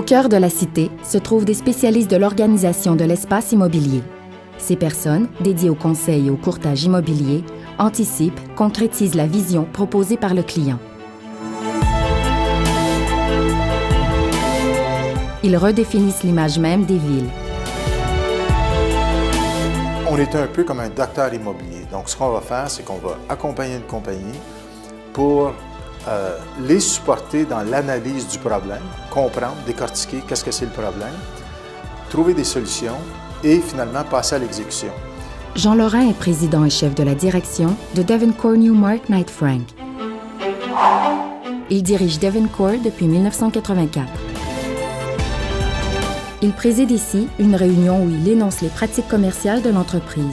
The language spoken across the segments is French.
Au cœur de la cité se trouvent des spécialistes de l'organisation de l'espace immobilier. Ces personnes, dédiées au conseil et au courtage immobilier, anticipent, concrétisent la vision proposée par le client. Ils redéfinissent l'image même des villes. On est un peu comme un docteur immobilier. Donc, ce qu'on va faire, c'est qu'on va accompagner une compagnie pour les supporter dans l'analyse du problème, comprendre, décortiquer qu'est-ce que c'est le problème, trouver des solutions et finalement passer à l'exécution. Jean Lorrain est président et chef de la direction de Devoncore Newmark Knight Frank. Il dirige Devoncore depuis 1984. Il préside ici une réunion où il énonce les pratiques commerciales de l'entreprise.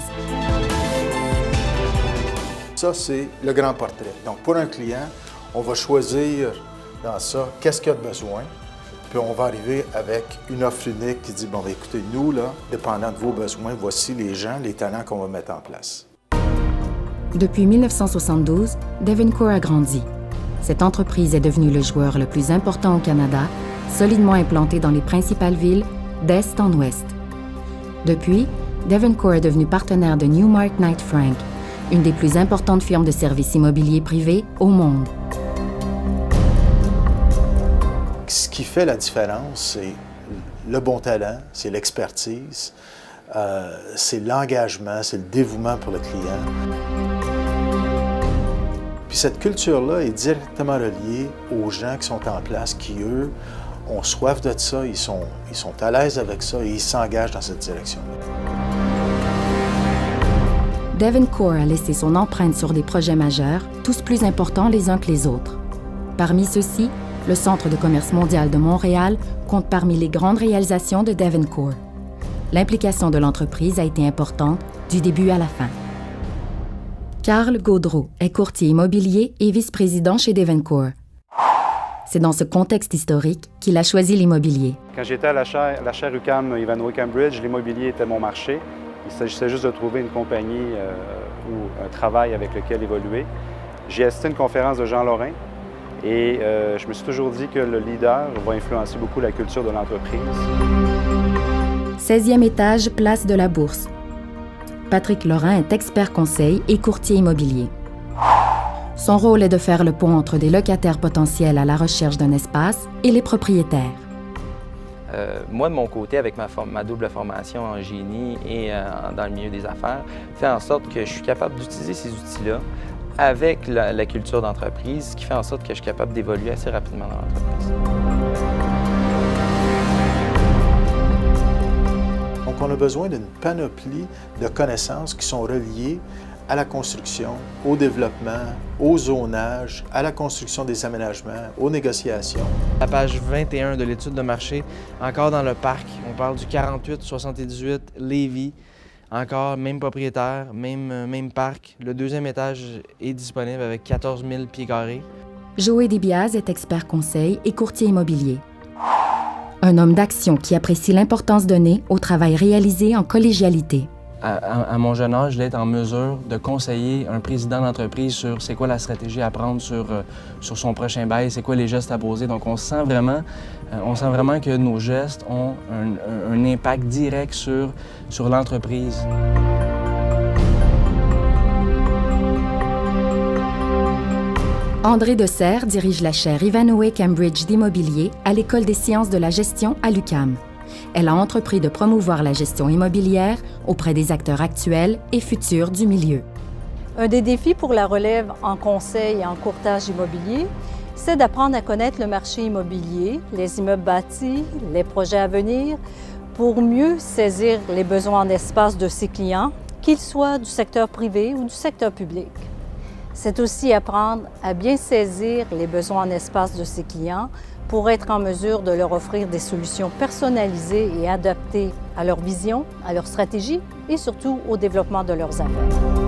Ça, c'est le grand portrait. Donc, pour un client, on va choisir dans ça qu'est-ce qu'il a de besoin, puis on va arriver avec une offre unique qui dit, bon, bien, écoutez, nous, là, dépendant de vos besoins, voici les gens, les talents qu'on va mettre en place. Depuis 1972, Devoncore a grandi. Cette entreprise est devenue le joueur le plus important au Canada, solidement implanté dans les principales villes d'est en ouest. Depuis, Devoncore est devenu partenaire de Newmark Knight Frank, une des plus importantes firmes de services immobiliers privés au monde. Ce qui fait la différence, c'est le bon talent, c'est l'expertise, c'est l'engagement, c'est le dévouement pour le client. Puis cette culture-là est directement reliée aux gens qui sont en place, qui, eux, ont soif de ça, ils sont à l'aise avec ça et ils s'engagent dans cette direction-là. Devoncore a laissé son empreinte sur des projets majeurs, tous plus importants les uns que les autres. Parmi ceux-ci, le Centre de commerce mondial de Montréal compte parmi les grandes réalisations de Devoncore. L'implication de l'entreprise a été importante du début à la fin. Carl Gaudreau est courtier immobilier et vice-président chez Devoncore. C'est dans ce contexte historique qu'il a choisi l'immobilier. Quand j'étais à la chaire UQAM Ivanhoe Cambridge, l'immobilier était mon marché. Il s'agissait juste de trouver une compagnie ou un travail avec lequel évoluer. J'ai assisté à une conférence de Jean Lorrain et je me suis toujours dit que le leader va influencer beaucoup la culture de l'entreprise. 16e étage, place de la Bourse. Patrick Lorrain est expert conseil et courtier immobilier. Son rôle est de faire le pont entre des locataires potentiels à la recherche d'un espace et les propriétaires. Moi, de mon côté, avec ma double formation en génie et dans le milieu des affaires, fait en sorte que je suis capable d'utiliser ces outils-là avec la culture d'entreprise, ce qui fait en sorte que je suis capable d'évoluer assez rapidement dans l'entreprise. Donc, on a besoin d'une panoplie de connaissances qui sont reliées à la construction, au développement, au zonage, à la construction des aménagements, aux négociations. La page 21 de l'étude de marché, encore dans le parc, on parle du 48-78 Lévis, encore même propriétaire, même parc. Le deuxième étage est disponible avec 14 000 pieds carrés. Joé Desbiaz est expert conseil et courtier immobilier. Un homme d'action qui apprécie l'importance donnée au travail réalisé en collégialité. À mon jeune âge, d'être en mesure de conseiller un président d'entreprise sur c'est quoi la stratégie à prendre sur son prochain bail, c'est quoi les gestes à poser. Donc on sent vraiment que nos gestes ont un impact direct sur l'entreprise. André Desserre dirige la chaire Ivanhoe Cambridge d'immobilier à l'École des sciences de la gestion à l'UQAM. Elle a entrepris de promouvoir la gestion immobilière auprès des acteurs actuels et futurs du milieu. Un des défis pour la relève en conseil et en courtage immobilier, c'est d'apprendre à connaître le marché immobilier, les immeubles bâtis, les projets à venir, pour mieux saisir les besoins en espace de ses clients, qu'ils soient du secteur privé ou du secteur public. C'est aussi apprendre à bien saisir les besoins en espace de ses clients pour être en mesure de leur offrir des solutions personnalisées et adaptées à leur vision, à leur stratégie et surtout au développement de leurs affaires.